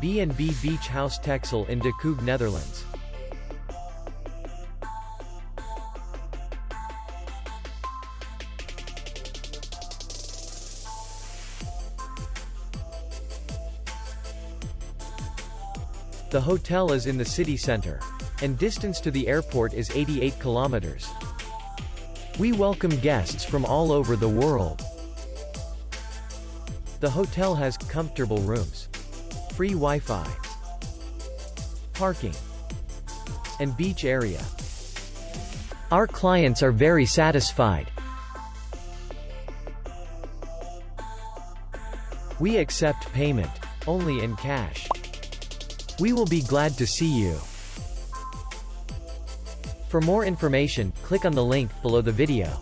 B&B Beach House Texel in de Koog, Netherlands. The hotel is in the city center, and distance to the airport is 88 kilometers. We welcome guests from all over the world. The hotel has comfortable rooms, free Wi-Fi, parking, and beach area. Our clients are very satisfied. We accept payment only in cash. We will be glad to see you. For more information, click on the link below the video.